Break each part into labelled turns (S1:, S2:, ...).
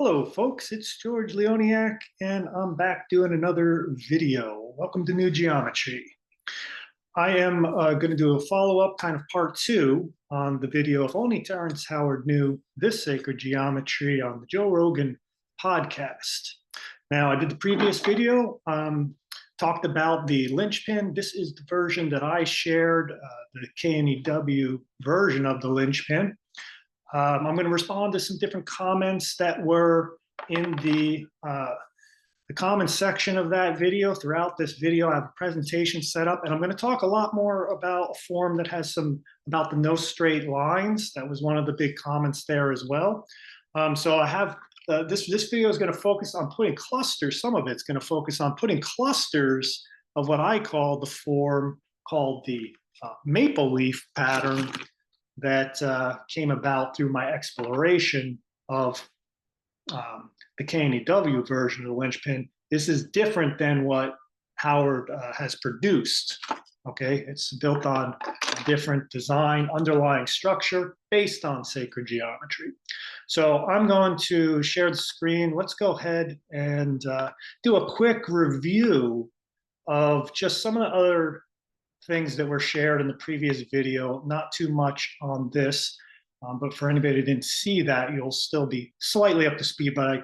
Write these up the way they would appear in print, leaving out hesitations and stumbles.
S1: Hello, folks. It's George Leoniak, and I'm back doing another video. Welcome to New Geometry. I am going to do a follow-up, kind of part two, on the video If Only Terrence Howard Knew This Sacred Geometry on the Joe Rogan podcast. Now, I did the previous video, talked about the LynchPin. This is the version that I shared, the KNEW version of the LynchPin. I'm going to respond to some different comments that were in the comments section of that video. Throughout this video, I have a presentation set up, and I'm going to talk a lot more about a form that has about the no straight lines. That was one of the big comments there as well. So I have this video is going to focus on putting clusters. Some of it's going to focus on putting clusters of what I call the form called the maple leaf pattern that came about through my exploration of the KNEW version of the LynchPin. This is different than what Howard has produced. Okay, it's built on a different design, underlying structure based on sacred geometry. So I'm going to share the screen. Let's go ahead and do a quick review of just some of the other things that were shared in the previous video. Not too much on this, but for anybody who didn't see that, you'll still be slightly up to speed, but I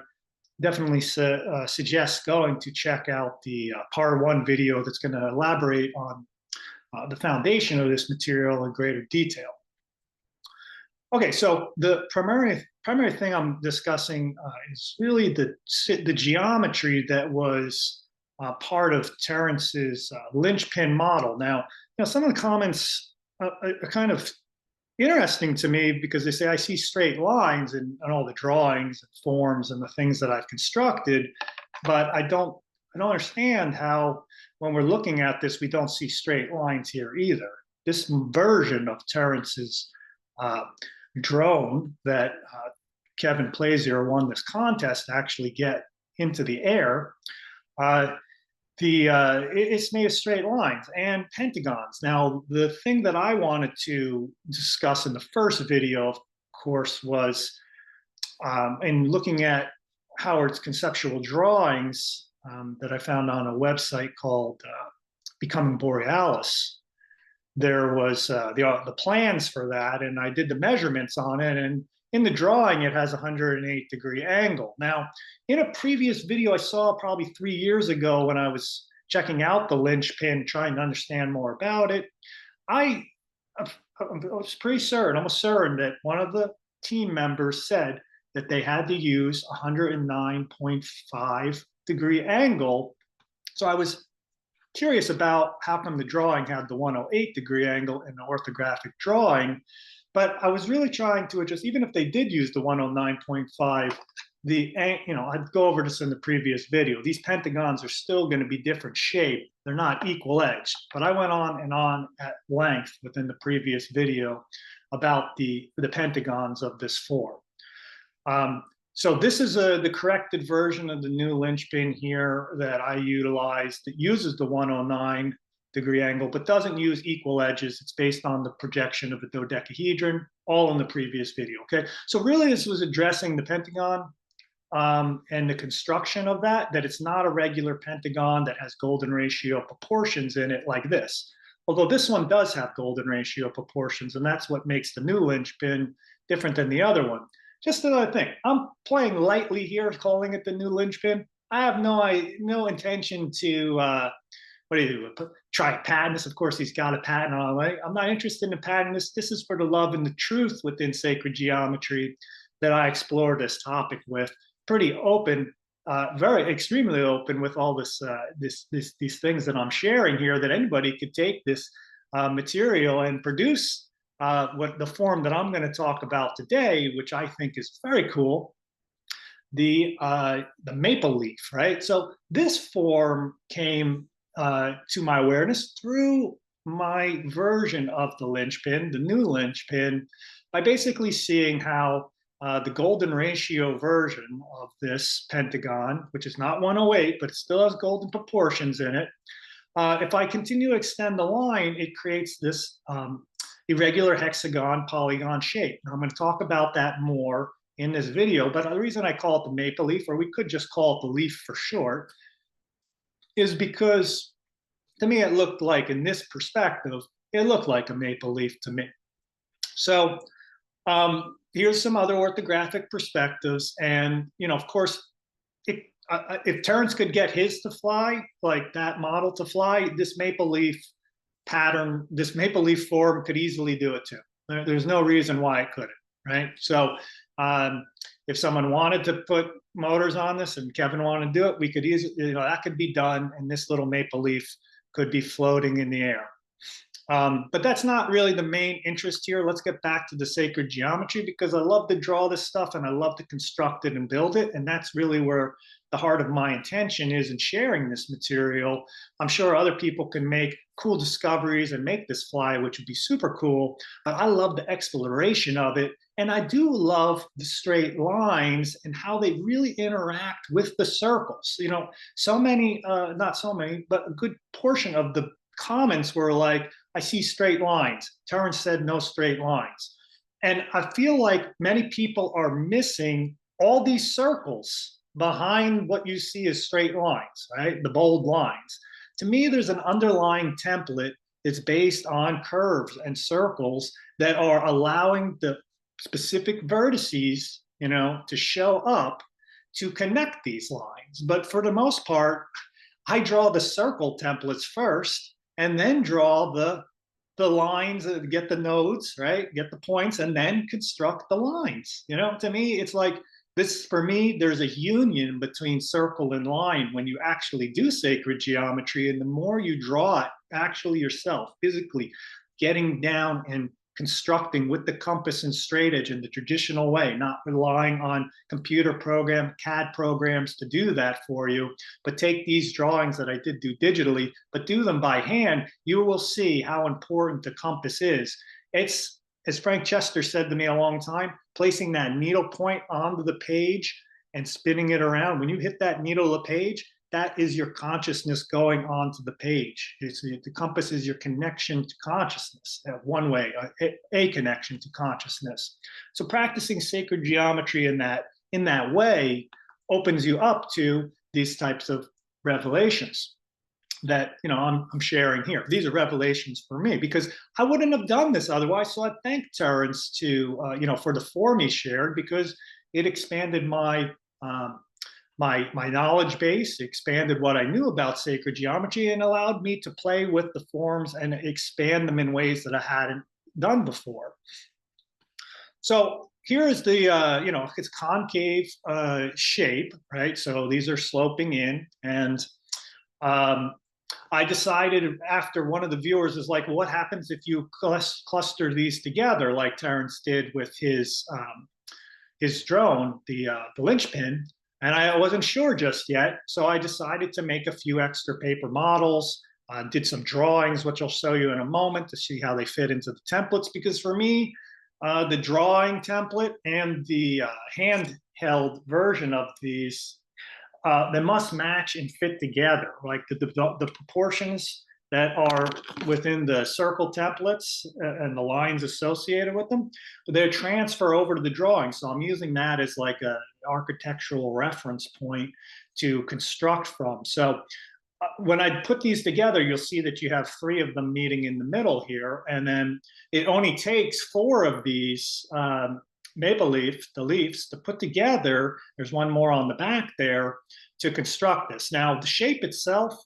S1: definitely suggest going to check out the part one video that's going to elaborate on the foundation of this material in greater detail. Okay, so the primary thing I'm discussing is really the geometry that was part of Terrence's LynchPin model. Now, some of the comments are kind of interesting to me because they say I see straight lines in all the drawings and forms and the things that I've constructed, but I don't understand how, when we're looking at this, we don't see straight lines here either. This version of Terrence's drone that Kevin Plazier won this contest to actually get into the air, it's made of straight lines and pentagons. Now, the thing that I wanted to discuss in the first video, of course, was in looking at Howard's conceptual drawings that I found on a website called Becoming Borealis. There was the plans for that, and I did the measurements on it, and in the drawing, it has a 108-degree angle. Now, in a previous video I saw probably 3 years ago when I was checking out the LynchPin, trying to understand more about it, I was pretty certain, almost certain, that one of the team members said that they had to use a 109.5-degree angle. So I was curious about how come the drawing had the 108-degree angle in the orthographic drawing. But I was really trying to adjust, even if they did use the 109.5, I'd go over this in the previous video. These pentagons are still going to be different shape. They're not equal edged. But I went on and on at length within the previous video about the pentagons of this form. So this is the corrected version of the new LynchPin here that I utilized that uses the 109-degree angle, but doesn't use equal edges. It's based on the projection of a dodecahedron, all in the previous video, okay? So really this was addressing the pentagon and the construction of that it's not a regular pentagon that has golden ratio proportions in it like this. Although this one does have golden ratio proportions, and that's what makes the new LynchPin different than the other one. Just another thing, I'm playing lightly here, calling it the new LynchPin. I have no intention to try to patent this. Of course, he's got a patent on it. I'm not interested in patenting this. This is for the love and the truth within sacred geometry that I explore this topic with. Pretty open, very extremely open with all these things that I'm sharing here, that anybody could take this material and produce what the form that I'm going to talk about today, which I think is very cool, the maple leaf, right? So this form came to my awareness through my version of the LynchPin, the new LynchPin, by basically seeing how the golden ratio version of this pentagon, which is not 108, but it still has golden proportions in it, if I continue to extend the line, it creates this irregular hexagon polygon shape. Now I'm going to talk about that more in this video, but the reason I call it the maple leaf, or we could just call it the leaf for short, is because to me it looked like, in this perspective, it looked like a maple leaf to me. So here's some other orthographic perspectives, and of course, if Terrence could get his to fly, like that model to fly, this maple leaf pattern, this maple leaf form could easily do it too. There's no reason why it couldn't, right? So if someone wanted to put motors on this and Kevin wanted to do it, we could easily, that could be done, and this little maple leaf could be floating in the air. But that's not really the main interest here. Let's get back to the sacred geometry, because I love to draw this stuff and I love to construct it and build it. And that's really where the heart of my intention is in sharing this material. I'm sure other people can make cool discoveries and make this fly, which would be super cool. But I love the exploration of it. And I do love the straight lines and how they really interact with the circles. So many, not so many, but a good portion of the comments were like, I see straight lines. Terrence said no straight lines. And I feel like many people are missing all these circles behind what you see as straight lines, right? The bold lines. To me, there's an underlying template that's based on curves and circles that are allowing the specific vertices, to show up to connect these lines. But for the most part, I draw the circle templates first, and then draw the lines, get the nodes, right? Get the points, and then construct the lines. To me, it's like this, for me, there's a union between circle and line when you actually do sacred geometry. And the more you draw it actually yourself, physically, getting down and constructing with the compass and straight edge in the traditional way, not relying on computer program, CAD programs to do that for you, but take these drawings that I did do digitally, but do them by hand, you will see how important the compass is. It's, as Frank Chester said to me a long time, placing that needle point onto the page and spinning it around. When you hit that needle of the page, that is your consciousness going onto the page. The compass is your connection to consciousness, one way, a connection to consciousness. So practicing sacred geometry in that way opens you up to these types of revelations that I'm sharing here. These are revelations for me, because I wouldn't have done this otherwise. So I thank Terrence for the form he shared, because it expanded my my knowledge base, expanded what I knew about sacred geometry, and allowed me to play with the forms and expand them in ways that I hadn't done before. So here is the, it's concave shape, right? So these are sloping in, and I decided after one of the viewers is like, well, what happens if you cluster these together like Terrence did with his drone, the LynchPin? And I wasn't sure just yet, so I decided to make a few extra paper models, did some drawings, which I'll show you in a moment to see how they fit into the templates, because for me, the drawing template and the handheld version of these, they must match and fit together, like the proportions that are within the circle templates and the lines associated with them, they transfer over to the drawing. So I'm using that as like an architectural reference point to construct from. So when I put these together, you'll see that you have 3 of them meeting in the middle here. And then it only takes 4 of these maple leaf, the leaves, to put together. There's one more on the back there to construct this. Now, the shape itself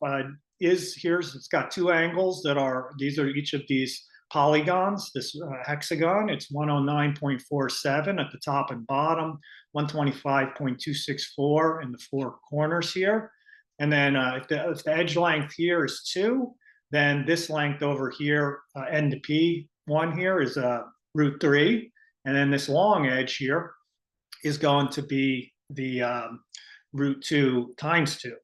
S1: it's got 2 angles that are, these are each of these polygons, this hexagon. It's 109.47 at the top and bottom, 125.264 in the 4 corners here. And then if the edge length here is 2, then this length over here, N to P 1 here is root 3. And then this long edge here is going to be the root 2 times 2,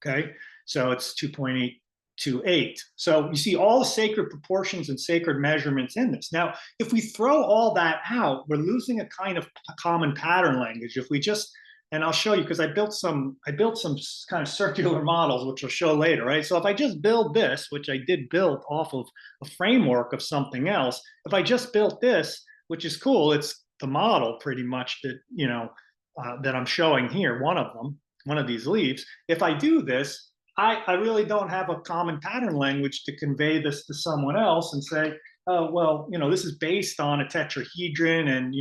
S1: okay? So it's 2.828. So you see all the sacred proportions and sacred measurements in this. Now, if we throw all that out, we're losing a kind of common pattern language. If we just, and I'll show you, because I built some kind of circular models, which I'll show later, right? So if I just build this, which I did build off of a framework of something else, if I just built this, which is cool, it's the model pretty much that, that I'm showing here, one of these leaves. If I do this, I really don't have a common pattern language to convey this to someone else and say, oh, well, this is based on a tetrahedron, and,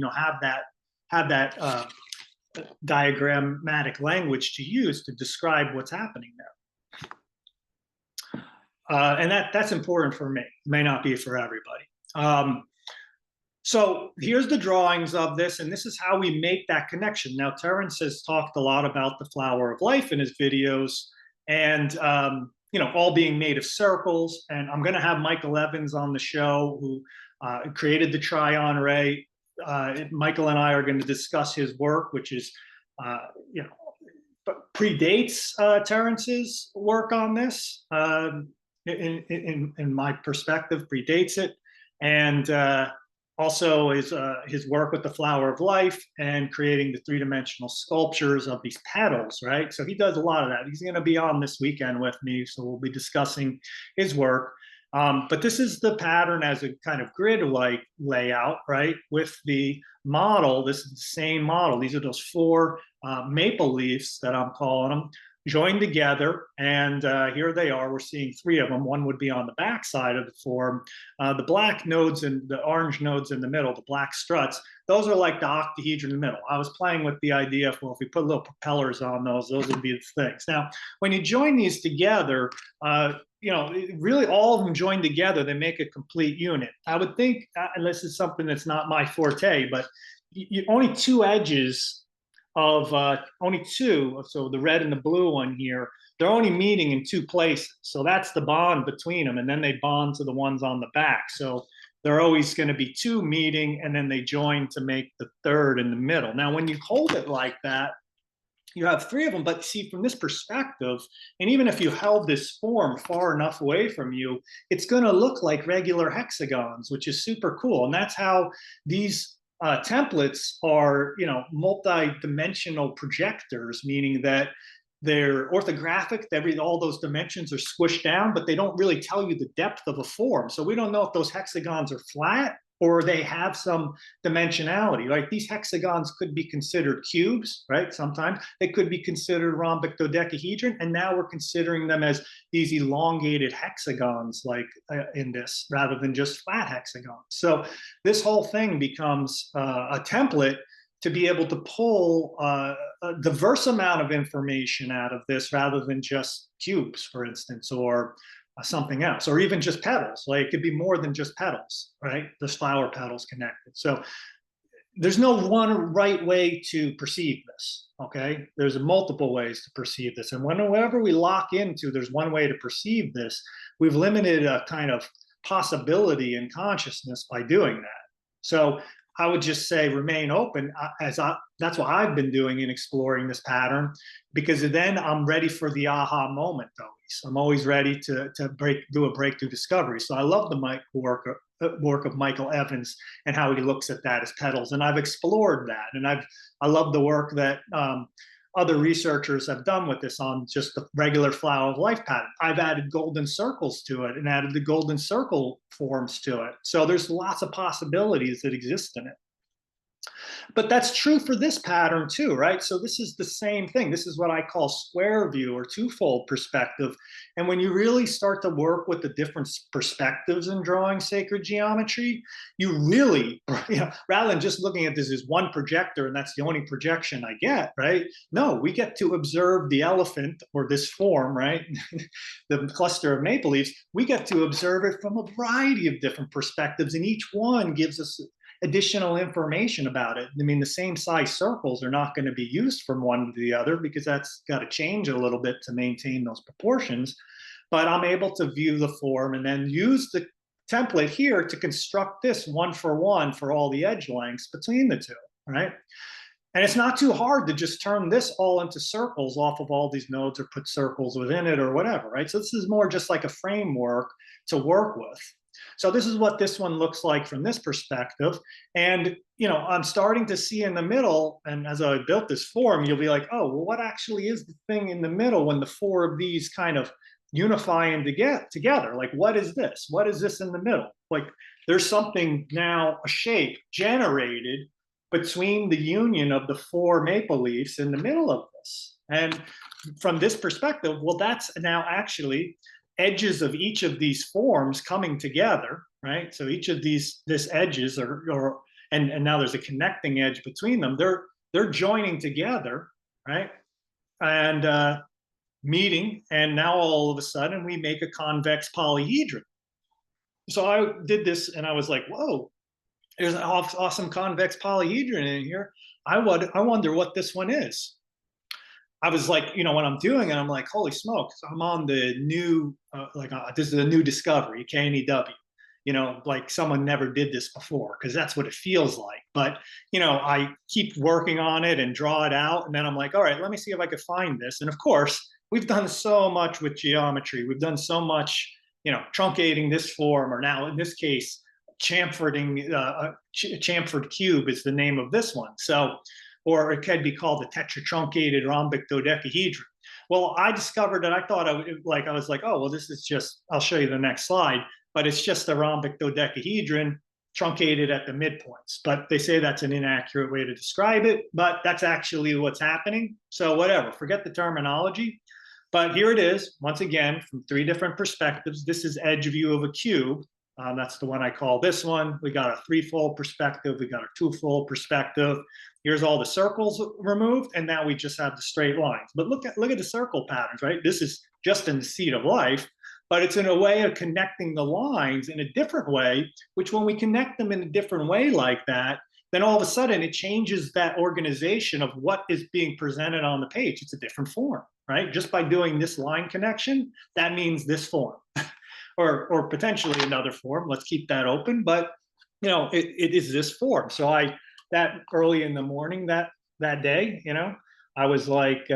S1: have that diagrammatic language to use to describe what's happening there. And that's important for me. It may not be for everybody. So here's the drawings of this, and this is how we make that connection. Now, Terrence has talked a lot about the flower of life in his videos, and all being made of circles. And I'm going to have Michael Evans on the show, who created the Tryon ray. Michael and I are going to discuss his work, which is, predates Terrence's work on this. In my perspective, predates it, and also his work with the flower of life and creating the three-dimensional sculptures of these petals, right? So he does a lot of that. He's going to be on this weekend with me, so we'll be discussing his work. But this is the pattern as a kind of grid-like layout, right? With the model, this is the same model. These are those four maple leaves that I'm calling them, joined together, and here they are. We're seeing three of them. One would be on the back side of the form. The black nodes and the orange nodes in the middle, the black struts, those are like the octahedron in the middle. I was playing with the idea of, well, if we put little propellers on those would be the things. Now, when you join these together, really all of them joined together, they make a complete unit. I would think, and this is something that's not my forte, but only two edges of only two, so the red and the blue one here, they're only meeting in two places. So that's the bond between them, and then they bond to the ones on the back. So they're always going to be two meeting, and then they join to make the third in the middle. Now, when you hold it like that, you have three of them, but see, from this perspective, and even if you held this form far enough away from you, it's going to look like regular hexagons, which is super cool. And that's how these templates are, multi-dimensional projectors, meaning that they're orthographic. All those dimensions are squished down, but they don't really tell you the depth of a form. So we don't know if those hexagons are flat or they have some dimensionality, right? These hexagons could be considered cubes, right? Sometimes they could be considered rhombic dodecahedron, and now we're considering them as these elongated hexagons, like in this, rather than just flat hexagons. So this whole thing becomes a template to be able to pull a diverse amount of information out of this, rather than just cubes, for instance, or something else, or even just petals. Like, it could be more than just petals, right? There's flower petals connected. So there's no one right way to perceive this, okay? There's multiple ways to perceive this. And whenever we lock into there's one way to perceive this, we've limited a kind of possibility in consciousness by doing that. So I would just say remain open, that's what I've been doing in exploring this pattern, because then I'm ready for the aha moment always. I'm always ready to do a breakthrough discovery. So I love the work of Michael Evans and how he looks at that as petals. And I've explored that. And I love the work that other researchers have done with this on just the regular flower of life pattern. I've added golden circles to it and added the golden circle forms to it. So there's lots of possibilities that exist in it. But that's true for this pattern too, right? So this is the same thing. This is what I call square view or twofold perspective. And when you really start to work with the different perspectives in drawing sacred geometry, you really, rather than just looking at this as one projector and that's the only projection I get, right? No, we get to observe the elephant or this form, right? The cluster of maple leaves, we get to observe it from a variety of different perspectives, and each one gives us additional information about it. I mean, the same size circles are not going to be used from one to the other because that's got to change a little bit to maintain those proportions. But I'm able to view the form and then use the template here to construct this one for all the edge lengths between the two, right? And it's not too hard to just turn this all into circles off of all these nodes or put circles within it or whatever, right? So this is more just like a framework to work with. So this is what this one looks like from this perspective. And, I'm starting to see in the middle, and as I built this form, you'll be like, oh, well, what actually is the thing in the middle when the four of these kind of unify and get together? Like, what is this? What is this in the middle? Like, there's something now, a shape generated between the union of the 4 maple leaves in the middle of this. And from this perspective, well, that's now actually edges of each of these forms coming together, right? So each of this edges and now there's a connecting edge between them. They're joining together, right? And meeting, and now all of a sudden we make a convex polyhedron. So I did this and I was like, whoa, there's an awesome convex polyhedron in here. I wonder what this one is. I was like, when I'm doing it, I'm like, holy smokes, I'm on the new, this is a new discovery, KNEW. Like someone never did this before, because that's what it feels like. But, I keep working on it and draw it out. And then I'm like, all right, let me see if I can find this. And of course, we've done so much with geometry. We've done so much, truncating this form, or now in this case, chamferding, chamfered cube is the name of this one. So, or it could be called the tetratruncated rhombic dodecahedron. Well, I discovered that I thought I was like, oh, well, this is just, I'll show you the next slide, but it's just a rhombic dodecahedron truncated at the midpoints. But they say that's an inaccurate way to describe it, but that's actually what's happening. So whatever, forget the terminology. But here it is, once again, from 3 different perspectives. This is edge view of a cube. That's the one I call this one. We got a 3-fold perspective. We got a 2-fold perspective. Here's all the circles removed, and now we just have the straight lines. But look at the circle patterns, right? This is just in the seat of life, but it's in a way of connecting the lines in a different way, which when we connect them in a different way like that, then all of a sudden it changes that organization of what is being presented on the page. It's a different form, right? Just by doing this line connection, that means this form. Or potentially another form. Let's keep that open. But it is this form. So that early in the morning that day, I was like,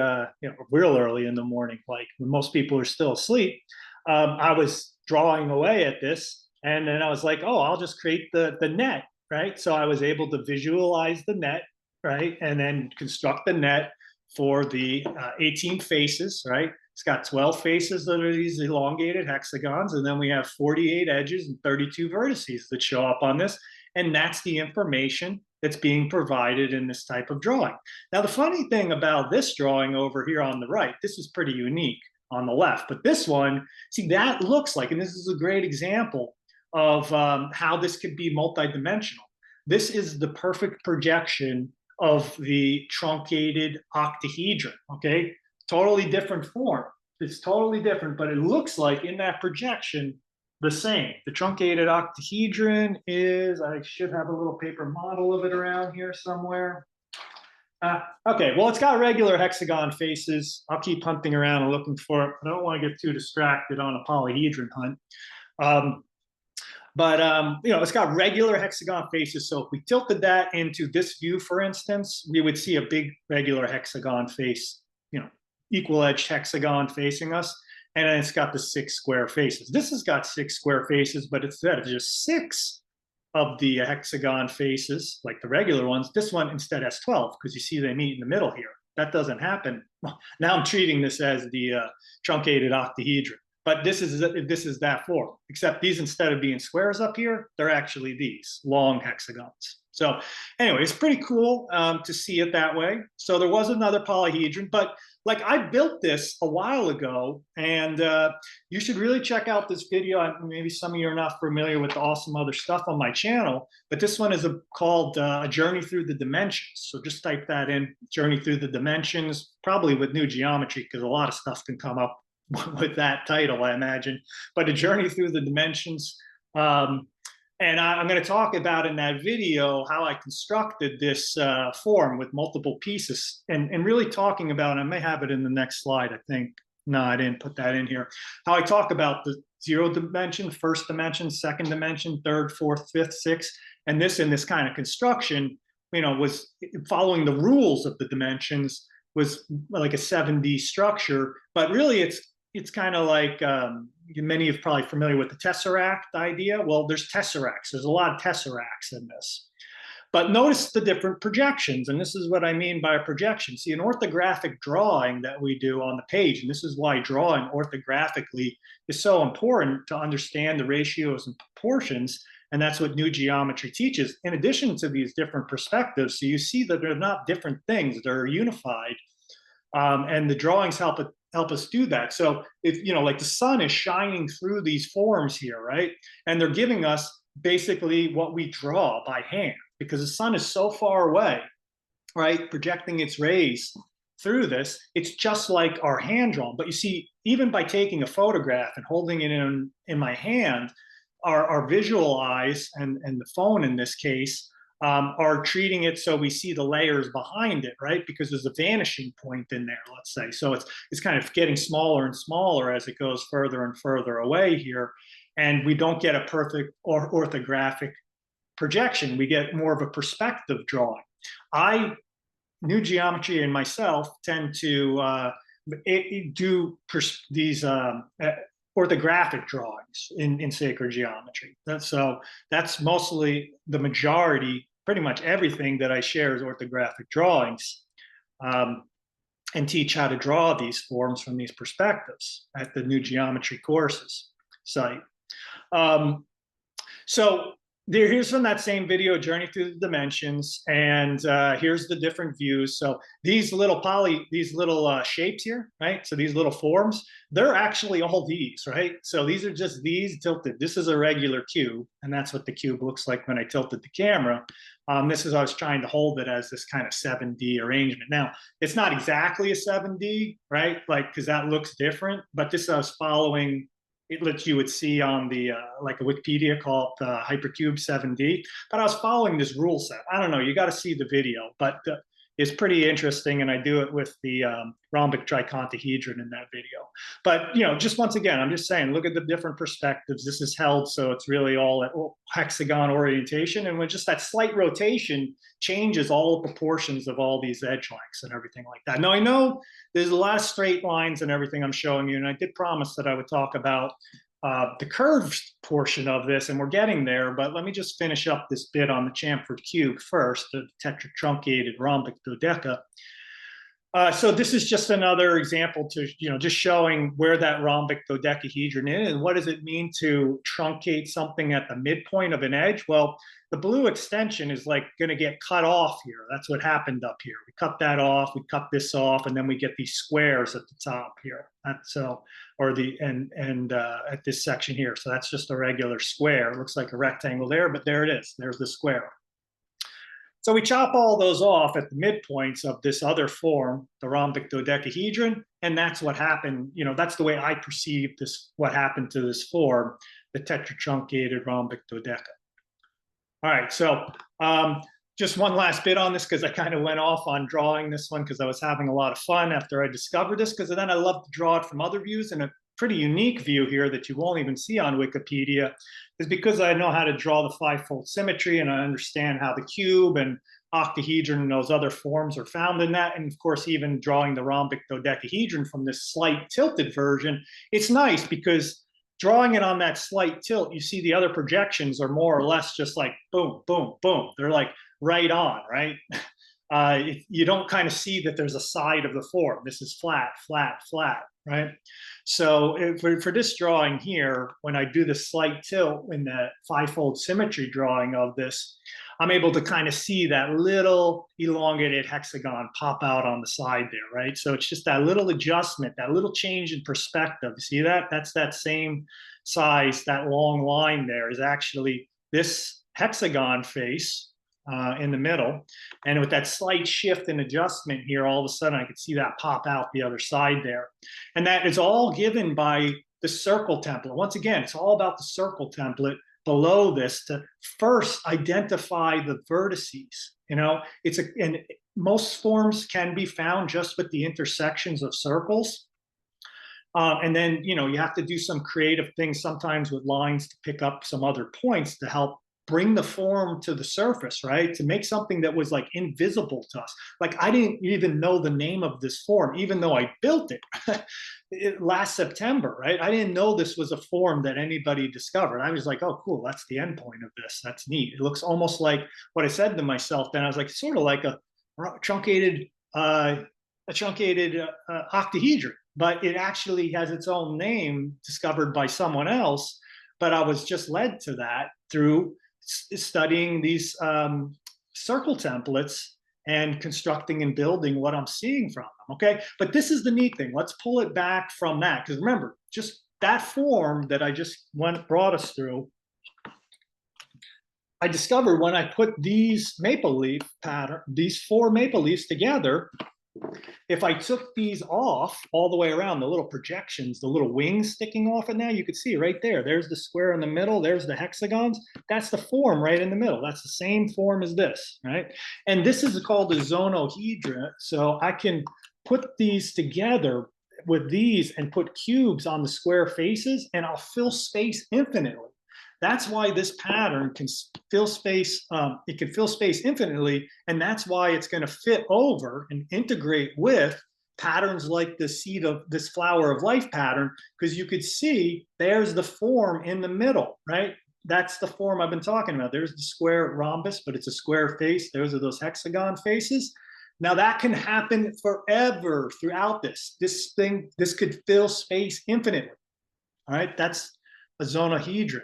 S1: real early in the morning, like when most people are still asleep. I was drawing away at this, and then I was like, oh, I'll just create the net, right? So I was able to visualize the net, right, and then construct the net for the 18 faces, right? It's got 12 faces that are these elongated hexagons, and then we have 48 edges and 32 vertices that show up on this. And that's the information that's being provided in this type of drawing. Now, the funny thing about this drawing over here on the right, this is pretty unique on the left, but this one, see, that looks like, and this is a great example of how this could be multidimensional. This is the perfect projection of the truncated octahedron, okay? Totally different form. It's totally different, but it looks like in that projection the same. The truncated octahedron is, I should have a little paper model of it around here somewhere. Okay, well, it's got regular hexagon faces. I'll keep hunting around and looking for it. I don't want to get too distracted on a polyhedron hunt. It's got regular hexagon faces. So if we tilted that into this view, for instance, we would see a big regular hexagon face, equal edged hexagon facing us. And then it's got the 6 square faces. This has got 6 square faces, but instead of just 6 of the hexagon faces, like the regular ones, this one instead has 12, because you see they meet in the middle here. That doesn't happen. Now I'm treating this as the truncated octahedron. But this is that form, except these, instead of being squares up here, they're actually these long hexagons. So anyway, it's pretty cool to see it that way. So there was another polyhedron, but like I built this a while ago, and you should really check out this video. Maybe some of you are not familiar with the awesome other stuff on my channel, but this one is called A Journey Through the Dimensions. So just type that in, Journey Through the Dimensions, probably with new geometry, because a lot of stuff can come up with that title, I imagine. But A Journey Through the Dimensions. And I'm going to talk about in that video how I constructed this form with multiple pieces, and really talking about, I may have it in the next slide, I think. No, I didn't put that in here. How I talk about the 0 dimension, first dimension, second dimension, third, fourth, fifth, sixth. And this, in this kind of construction, was following the rules of the dimensions, was like a 7D structure. But really, it's kind of like, many of you are probably familiar with the tesseract idea. Well, there's tesseracts. There's a lot of tesseracts in this. But notice the different projections, and this is what I mean by a projection. See, an orthographic drawing that we do on the page, and this is why drawing orthographically is so important to understand the ratios and proportions, And that's what new geometry teaches, in addition to these different perspectives. So you see that they're not different things, they're unified. And the drawings help us do that. So if, like the sun is shining through these forms here, right? And they're giving us basically what we draw by hand, because the sun is so far away, right? Projecting its rays through this, it's just like our hand drawn. But you see, even by taking a photograph and holding it in my hand, our visual eyes and the phone in this case are treating it so we see the layers behind it, right? Because there's a vanishing point in there, let's say. So it's kind of getting smaller and smaller as it goes further and further away here. And we don't get a perfect or orthographic projection. We get more of a perspective drawing. New geometry and myself tend to do these orthographic drawings in sacred geometry. That's mostly the majority. Pretty much everything that I share is orthographic drawings, and teach how to draw these forms from these perspectives at the new geometry courses site. So here's from that same video, Journey Through the Dimensions, and here's the different views. So these little shapes here, right? So these little forms, they're actually all these, right? So these are just these tilted. This is a regular cube, and that's what the cube looks like when I tilted the camera. This is, I was trying to hold it as this kind of 7D arrangement. Now, it's not exactly a 7D, right? Like, because that looks different, but this I was following. It lets you would see on the like a Wikipedia called Hypercube 7D. But I was following this rule set. I don't know. You got to see the video, but it's pretty interesting, and I do it with the rhombic tricontahedron in that video. But just once again, I'm just saying, look at the different perspectives. This is held so it's really all at hexagon orientation, and with just that slight rotation changes all the proportions of all these edge lengths and everything like that. Now I know there's a lot of straight lines and everything I'm showing you, and I did promise that I would talk about the curved portion of this, and we're getting there, but let me just finish up this bit on the Chamford cube first, the tetratruncated rhombic dodeca. So this is just another example to, just showing where that rhombic dodecahedron is, and what does it mean to truncate something at the midpoint of an edge? Well, the blue extension is like going to get cut off here. That's what happened up here. We cut that off, we cut this off, and then we get these squares at the top here. That's or the at this section here. So that's just a regular square. It looks like a rectangle there, but there it is. There's the square. So we chop all those off at the midpoints of this other form, the rhombic dodecahedron, and that's what happened. That's the way I perceive this, what happened to this form, the tetratruncated rhombic dodeca. All right, so just one last bit on this, because I kind of went off on drawing this one because I was having a lot of fun after I discovered this, because then I love to draw it from other views, and a pretty unique view here that you won't even see on Wikipedia is because I know how to draw the fivefold symmetry, and I understand how the cube and octahedron and those other forms are found in that. And of course, even drawing the rhombic dodecahedron from this slight tilted version, it's nice because drawing it on that slight tilt, you see the other projections are more or less just like boom, boom, boom. They're like right on, right? You don't kind of see that there's a side of the form. This is flat, flat, flat, right? So for this drawing here, when I do the slight tilt in the fivefold symmetry drawing of this, I'm able to kind of see that little elongated hexagon pop out on the side there, right? So it's just that little adjustment, that little change in perspective. You see that? That's that same size, that long line there is actually this hexagon face in the middle. And with that slight shift and adjustment here, all of a sudden I could see that pop out the other side there. And that is all given by the circle template. Once again, it's all about the circle template below this to first identify the vertices. And most forms can be found just with the intersections of circles. And then, you have to do some creative things sometimes with lines to pick up some other points to help bring the form to the surface, right? To make something that was like invisible to us. Like I didn't even know the name of this form, even though I built it last September, right? I didn't know this was a form that anybody discovered. I was like, oh, cool, that's the end point of this. That's neat. It looks almost like what I said to myself. Then I was like, sort of like a truncated octahedron, but it actually has its own name discovered by someone else. But I was just led to that through studying these circle templates and constructing and building what I'm seeing from them, okay? But this is the neat thing. Let's pull it back from that, because remember, just that form that I just brought us through, I discovered when I put these maple leaf pattern, these 4 maple leaves together, if I took these off all the way around, the little projections, the little wings sticking off it now, you could see right there. There's the square in the middle. There's the hexagons. That's the form right in the middle. That's the same form as this, right? And this is called a zonohedron. So I can put these together with these and put cubes on the square faces, and I'll fill space infinitely. That's why this pattern can fill space. It can fill space infinitely, and that's why it's going to fit over and integrate with patterns like the seed of this flower of life pattern, because you could see there's the form in the middle, right? That's the form I've been talking about. There's the square rhombus, but it's a square face. Those are those hexagon faces. Now that can happen forever throughout this. This could fill space infinitely. All right, that's a zonohedron.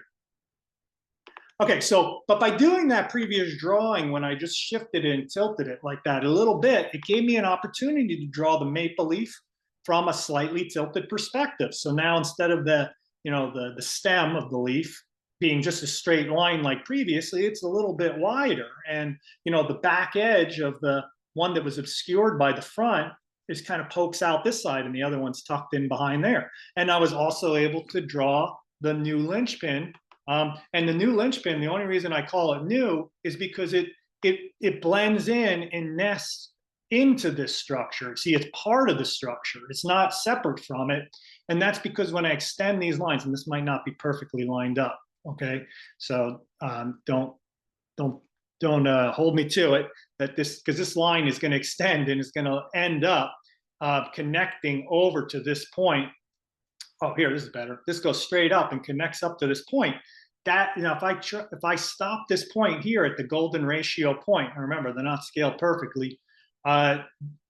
S1: Okay, so, but by doing that previous drawing, when I just shifted it and tilted it like that a little bit, it gave me an opportunity to draw the maple leaf from a slightly tilted perspective. So now instead of the stem of the leaf being just a straight line like previously, it's a little bit wider. And, the back edge of the one that was obscured by the front is kind of pokes out this side, and the other one's tucked in behind there. And I was also able to draw the new linchpin. And the new linchpin, the only reason I call it new is because it blends in and nests into this structure. See, it's part of the structure. It's not separate from it. And that's because when I extend these lines, and this might not be perfectly lined up, okay? So don't hold me to it, because this line is going to extend and it's going to end up connecting over to this point. Oh, here, this is better. This goes straight up and connects up to this point. That, if I stop this point here at the golden ratio point, and remember, they're not scaled perfectly, a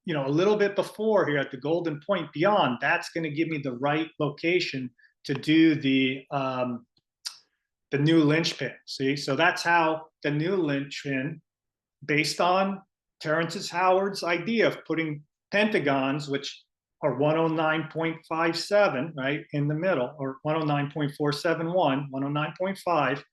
S1: little bit before here at the golden point beyond, that's going to give me the right location to do the new linchpin. See, so that's how the new linchpin, based on Terrence Howard's idea of putting pentagons, which are 109.57, right, in the middle, or 109.471, 109.5,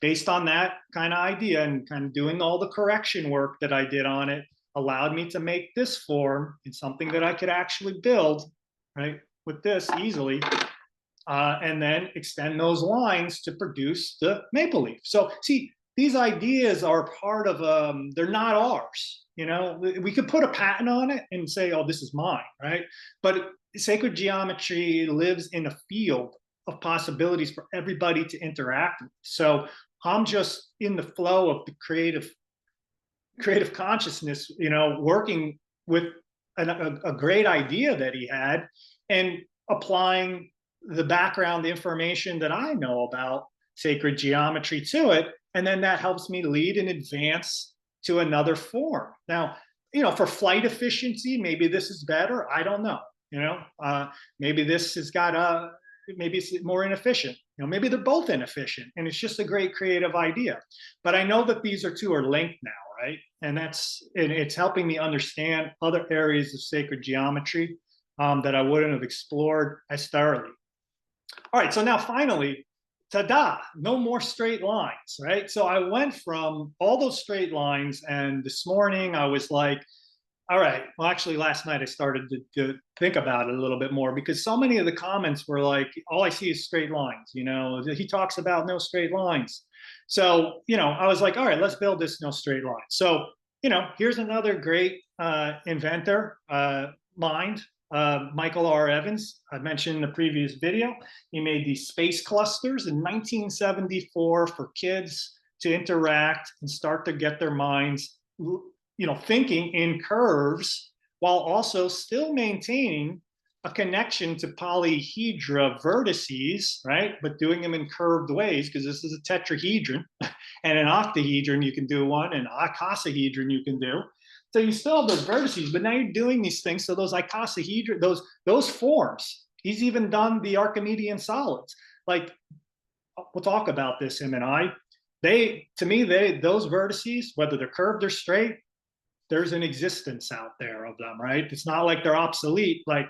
S1: based on that kind of idea and kind of doing all the correction work that I did on it, allowed me to make this form in something that I could actually build, right, with this easily, and then extend those lines to produce the maple leaf. So see, these ideas are part of, they're not ours. We could put a patent on it and say, oh, this is mine, right? But sacred geometry lives in a field of possibilities for everybody to interact with. So I'm just in the flow of the creative consciousness, working with a great idea that he had and applying the background information that I know about sacred geometry to it. And then that helps me lead and advance to another form. Now, for flight efficiency, maybe this is better. I don't know. Maybe this has got maybe it's more inefficient. Maybe they're both inefficient, and it's just a great creative idea. But I know that these two are linked now, right? And it's helping me understand other areas of sacred geometry that I wouldn't have explored as thoroughly. All right, so now finally, ta-da, no more straight lines, right? So I went from all those straight lines, and this morning I was like, all right, well, actually last night I started to think about it a little bit more, because so many of the comments were like, all I see is straight lines, he talks about no straight lines. So, I was like, all right, let's build this no straight line. So, here's another great inventor, mind. Michael R. Evans, I mentioned in the previous video, he made these space clusters in 1974 for kids to interact and start to get their minds, thinking in curves while also still maintaining a connection to polyhedra vertices, right? But doing them in curved ways, because this is a tetrahedron, and an octahedron you can do one, and icosahedron you can do. So you still have those vertices, but now you're doing these things. So those icosahedron, those forms, he's even done the Archimedean solids. Like, we'll talk about this, him and I. to me, those vertices, whether they're curved or straight, there's an existence out there of them, right? It's not like they're obsolete. Like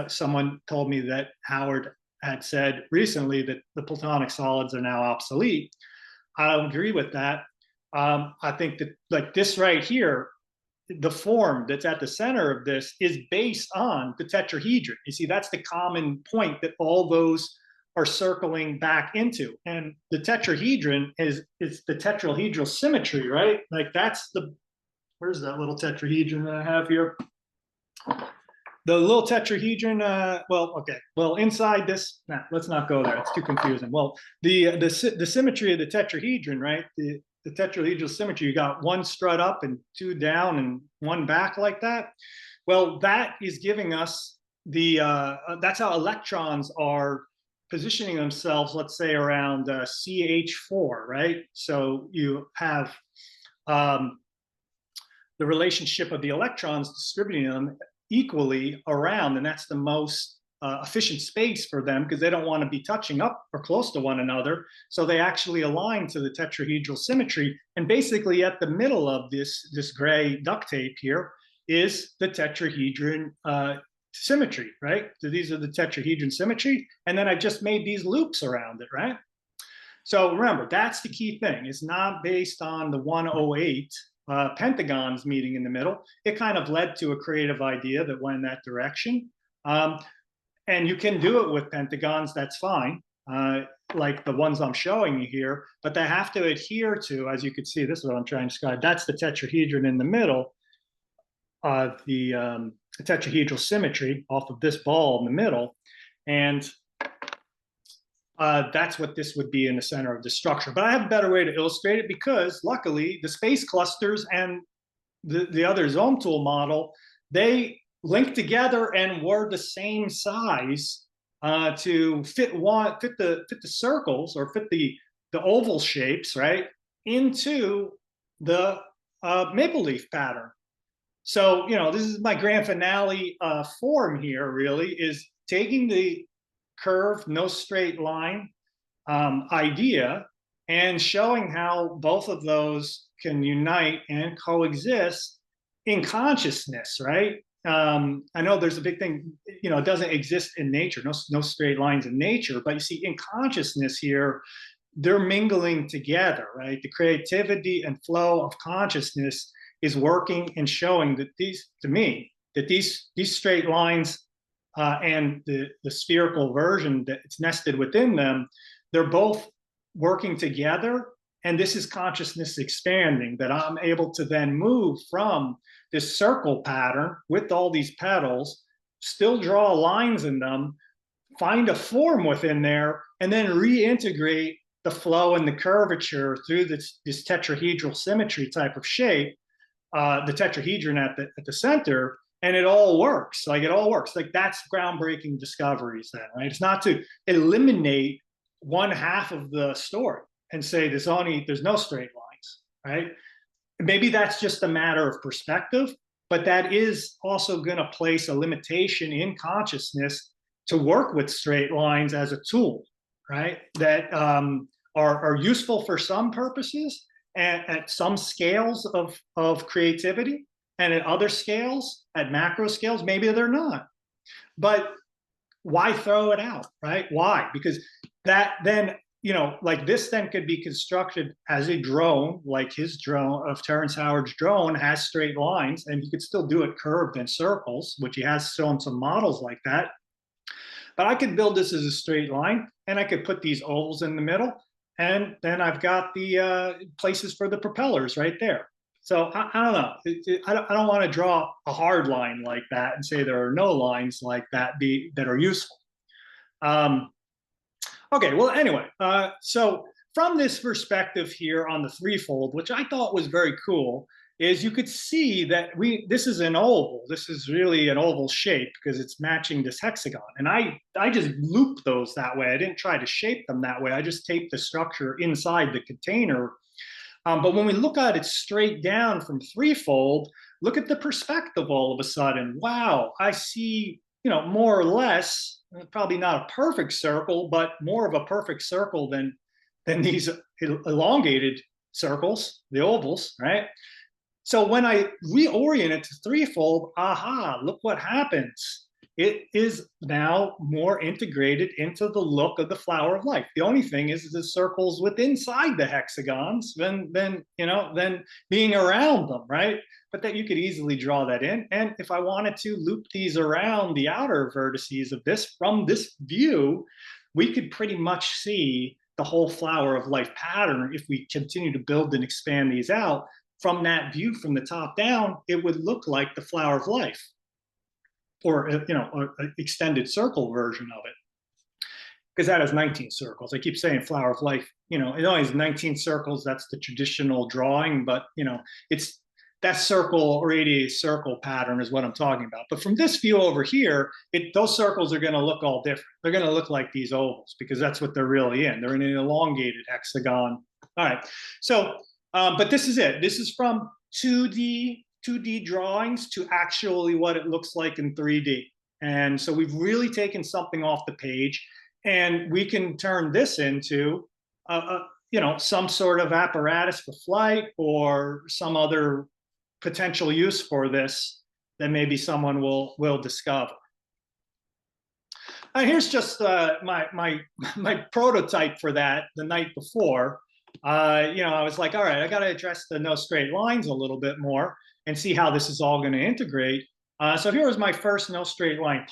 S1: someone told me that Howard had said recently that the platonic solids are now obsolete. I don't agree with that. I think that like this right here, the form that's at the center of this is based on the tetrahedron. You see, that's the common point that all those are circling back into. And the tetrahedron is the tetrahedral symmetry, right? Like that's the, where's that little tetrahedron that I have here? The little tetrahedron, well, okay. Well, inside this, nah, let's not go there. It's too confusing. Well, the symmetry of the tetrahedron, right? The tetrahedral symmetry, you got one strut up and two down and one back like that. Well, that is giving us the, that's how electrons are positioning themselves, let's say around CH4, right? So you have the relationship of the electrons distributing them equally around, and that's the most efficient space for them because they don't want to be touching up or close to one another. So they actually align to the tetrahedral symmetry. And basically at the middle of this gray duct tape here is the tetrahedron symmetry, right? So these are the tetrahedron symmetry. And then I just made these loops around it, right? So remember, that's the key thing. It's not based on the 108 pentagons meeting in the middle. It kind of led to a creative idea that went in that direction. And you can do it with pentagons, that's fine, like the ones I'm showing you here, but they have to adhere to, as you can see, this is what I'm trying to describe, that's the tetrahedron in the middle, the tetrahedral symmetry off of this ball in the middle, and that's what this would be in the center of the structure. But I have a better way to illustrate it because luckily the space clusters and the other Zohm tool model, they linked together and were the same size to fit the circles or fit the oval shapes, right, into the maple leaf pattern. So, you know, this is my grand finale form here, really, is taking the curved, no straight line idea and showing how both of those can unite and coexist in consciousness, right? I know there's a big thing, you know, it doesn't exist in nature, no straight lines in nature, but you see in consciousness here, they're mingling together, right? The creativity and flow of consciousness is working and showing that these, to me, that these straight lines and the spherical version that's nested within them, they're both working together. And this is consciousness expanding, that I'm able to then move from this circle pattern with all these petals, still draw lines in them, find a form within there, and then reintegrate the flow and the curvature through this tetrahedral symmetry type of shape, the tetrahedron at the center, and it all works. Like it all works. Like that's groundbreaking discoveries then, right? It's not to eliminate one half of the story and say there's no straight lines, right? Maybe that's just a matter of perspective, but that is also going to place a limitation in consciousness to work with straight lines as a tool, right? That are useful for some purposes and at some scales of creativity, and at other scales, at macro scales, maybe they're not. But why throw it out, right? Why? Because that then, you know, like this then could be constructed as a drone, like his drone of Terrence Howard's drone has straight lines, and you could still do it curved in circles, which he has shown some models like that. But I could build this as a straight line, and I could put these ovals in the middle, and then I've got the places for the propellers right there. So I don't know. I don't want to draw a hard line like that and say there are no lines like that that are useful. Okay, well, anyway, so from this perspective here on the threefold, which I thought was very cool, is you could see that this is an oval. This is really an oval shape because it's matching this hexagon. And I just looped those that way. I didn't try to shape them that way. I just taped the structure inside the container. But when we look at it straight down from threefold, look at the perspective all of a sudden. Wow, I see, you know, more or less, probably not a perfect circle, but more of a perfect circle than these elongated circles, the ovals, right? So when I reorient it to threefold, aha, look what happens. It is now more integrated into the look of the flower of life. The only thing is the circles within inside the hexagons than being around them, right? But that you could easily draw that in. And if I wanted to loop these around the outer vertices of this from this view, we could pretty much see the whole flower of life pattern if we continue to build and expand these out. From that view from the top down, it would look like the flower of life, or an extended circle version of it, because that has 19 circles. I keep saying flower of life, it only has 19 circles. That's the traditional drawing, but it's that circle radius circle pattern is what I'm talking about. But from this view over here, those circles are going to look all different. They're going to look like these ovals because that's what they're really in. They're in an elongated hexagon. All right, so but this is it. This is from 2D drawings to actually what it looks like in 3D. And so we've really taken something off the page, and we can turn this into some sort of apparatus for flight or some other potential use for this that maybe someone will discover. Here's just my prototype for that the night before. I was like, all right, I got to address the no straight lines a little bit more and see how this is all going to integrate. So here was my first no straight line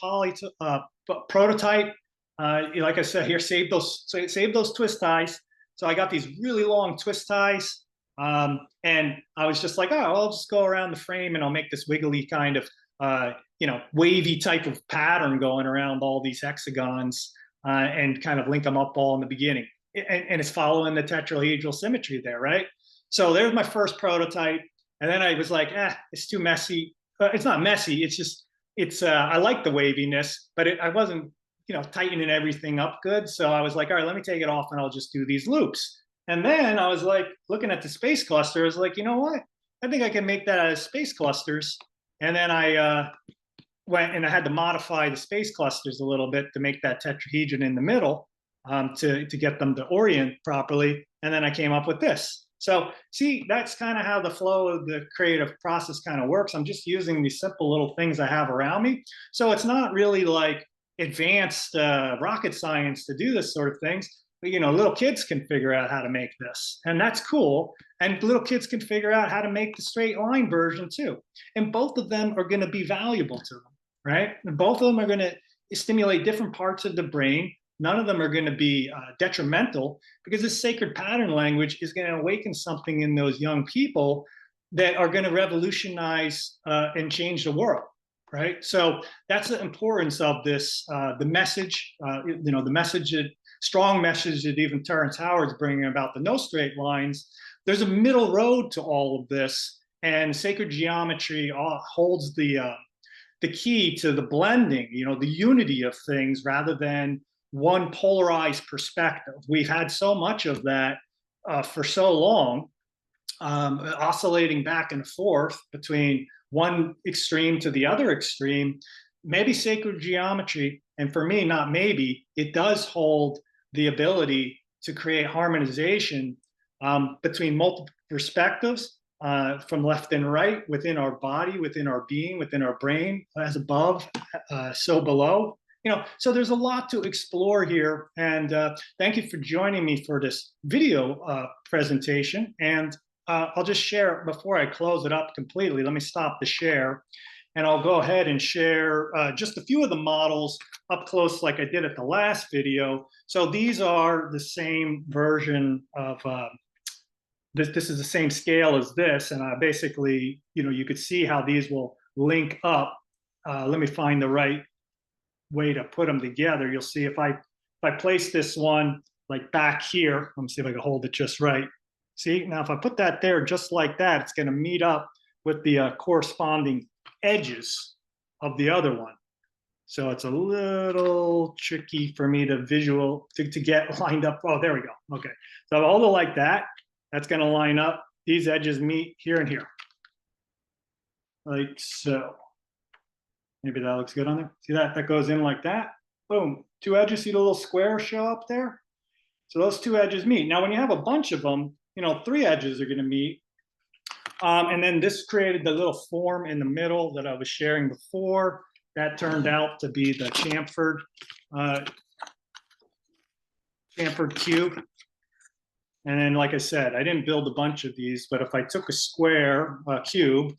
S1: prototype. Like I said, here, save those twist ties. So I got these really long twist ties. And I was just like, oh, I'll just go around the frame and I'll make this wiggly kind of, wavy type of pattern going around all these hexagons and kind of link them up all in the beginning. And it's following the tetrahedral symmetry there, right? So there's my first prototype. And then I was like, it's too messy. It's not messy. It's just, I like the waviness, but I wasn't, tightening everything up good. So I was like, all right, let me take it off and I'll just do these loops. And then I was like, looking at the space cluster, I was like, you know what? I think I can make that out of space clusters. And then I went and I had to modify the space clusters a little bit to make that tetrahedron in the middle to get them to orient properly. And then I came up with this. So see, that's kind of how the flow of the creative process kind of works. I'm just using these simple little things I have around me. So it's not really like advanced rocket science to do this sort of things. But, little kids can figure out how to make this, and that's cool. And little kids can figure out how to make the straight line version too. And both of them are going to be valuable to them, right? And both of them are going to stimulate different parts of the brain. None of them are going to be detrimental, because this sacred pattern language is going to awaken something in those young people that are going to revolutionize and change the world, right? So that's the importance of this, the message, the message that, strong message that even Terrence Howard's bringing about the no straight lines. There's a middle road to all of this, and sacred geometry holds the key to the blending, the unity of things rather than one polarized perspective. We've had so much of that for so long, oscillating back and forth between one extreme to the other extreme. Maybe sacred geometry, and for me, not maybe, it does hold the ability to create harmonization between multiple perspectives, from left and right, within our body, within our being, within our brain, as above, so below. So there's a lot to explore here. And thank you for joining me for this video presentation. And I'll just share, before I close it up completely, let me stop the share. And I'll go ahead and share just a few of the models up close like I did at the last video. So these are the same version of, this is the same scale as this. And basically, you could see how these will link up. Let me find the right way to put them together. You'll see if I place this one like back here, let me see if I can hold it just right. See, now if I put that there just like that, it's going to meet up with the corresponding edges of the other one. So it's a little tricky for me to get lined up. Oh, there we go. Okay. So I'll hold it like that. That's going to line up. These edges meet here and here. Like so. Maybe that looks good on there. See that? That goes in like that. Boom. Two edges. See the little square show up there? So those two edges meet. Now, when you have a bunch of them, you know, 3 edges are going to meet. And then this created the little form in the middle that I was sharing before. That turned out to be the Chamford cube. And then, like I said, I didn't build a bunch of these, but if I took a square, cube,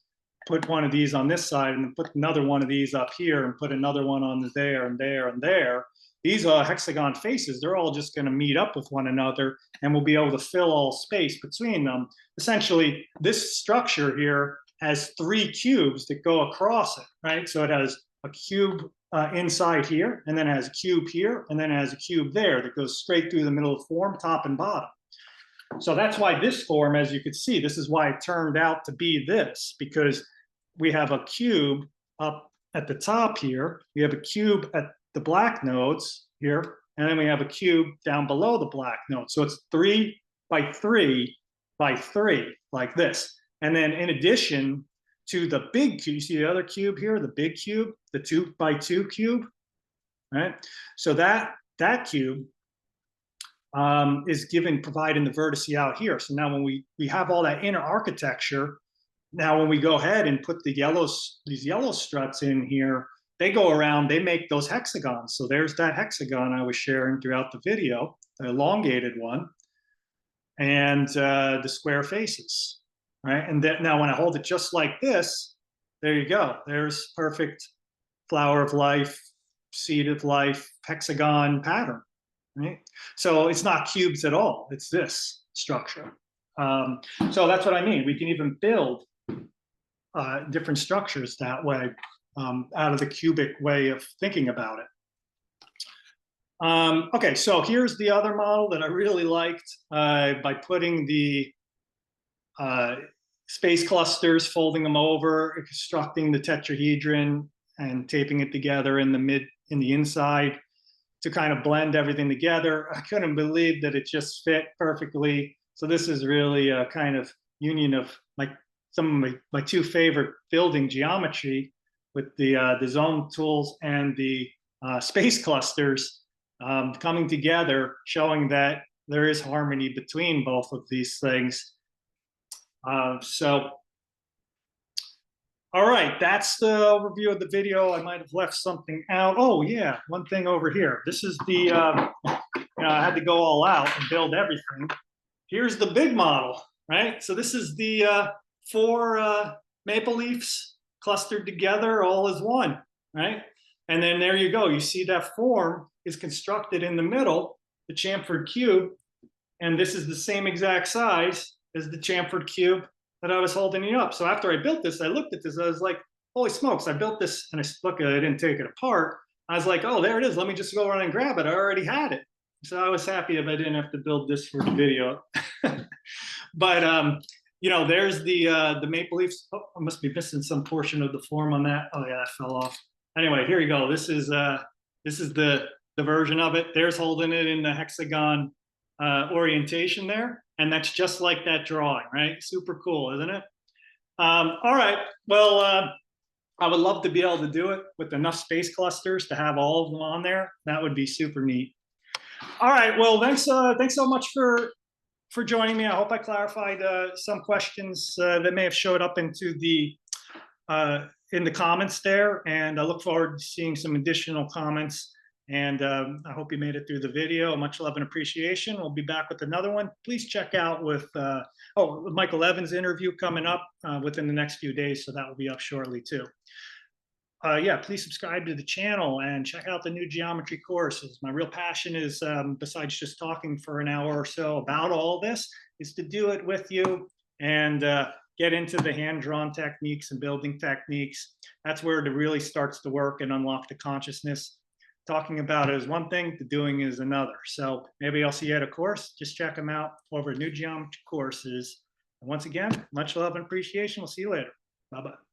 S1: put one of these on this side and then put another one of these up here and put another one on there and there and there, these hexagon faces, they're all just going to meet up with one another, and we'll be able to fill all space between them. Essentially, this structure here has 3 cubes that go across it, right? So it has a cube inside here, and then it has a cube here, and then it has a cube there that goes straight through the middle of the form, top and bottom. So that's why this form, as you can see, this is why it turned out to be this, because we have a cube up at the top here, we have a cube at the black nodes here, and then we have a cube down below the black node. So it's 3 by 3 by 3, like this. And then in addition to the big cube, you see the other cube here, the big cube, the 2 by 2 cube, right? So that cube is providing the vertice out here. So now when we have all that inner architecture, now when we go ahead and put these yellow struts in here, they go around, they make those hexagons. So there's that hexagon I was sharing throughout the video, the elongated one, and the square faces, right? And then now when I hold it just like this, there you go. There's perfect flower of life, seed of life, hexagon pattern, right? So it's not cubes at all. It's this structure. So that's what I mean. We can even build different structures that way, out of the cubic way of thinking about it. Okay, so here's the other model that I really liked, by putting the space clusters, folding them over, constructing the tetrahedron and taping it together in the inside to kind of blend everything together. I couldn't believe that it just fit perfectly. So this is really a kind of union of some of my 2 favorite building geometry, with the zone tools and the space clusters coming together, showing that there is harmony between both of these things. So, all right, that's the overview of the video. I might have left something out. Oh yeah, one thing over here. This is the, I had to go all out and build everything. Here's the big model, right? So this is the 4 maple leaves clustered together all as one, right? And then there you go. You see that form is constructed in the middle, the Chamford cube, and this is the same exact size as the Chamford cube that I was holding it up. So after I built this, I looked at this, I was like, holy smokes, I built this, and I didn't take it apart. I was like, oh, there it is. Let me just go around and grab it. I already had it. So I was happy if I didn't have to build this for the video. But you know, there's the maple leaves. Oh, I must be missing some portion of the form on that. Oh yeah, it fell off. Anyway, here you go. This is the version of it. There's holding it in the hexagon orientation there, and that's just like that drawing, right? Super cool, isn't it? All right. Well, I would love to be able to do it with enough space clusters to have all of them on there. That would be super neat. All right. Well, thanks so much for joining me. I hope I clarified some questions that may have showed up into the in the comments there, and I look forward to seeing some additional comments. And I hope you made it through the video. Much love and appreciation. We'll be back with another one. Please check out with Michael Evans' interview coming up within the next few days, so that will be up shortly too. Yeah, please subscribe to the channel and check out the new geometry courses. My real passion is, besides just talking for an hour or so about all this, is to do it with you and get into the hand-drawn techniques and building techniques. That's where it really starts to work and unlock the consciousness. Talking about it is one thing, the doing is another. So maybe I'll see you at a course. Just check them out over New Geometry Courses. And once again, much love and appreciation. We'll see you later. Bye-bye.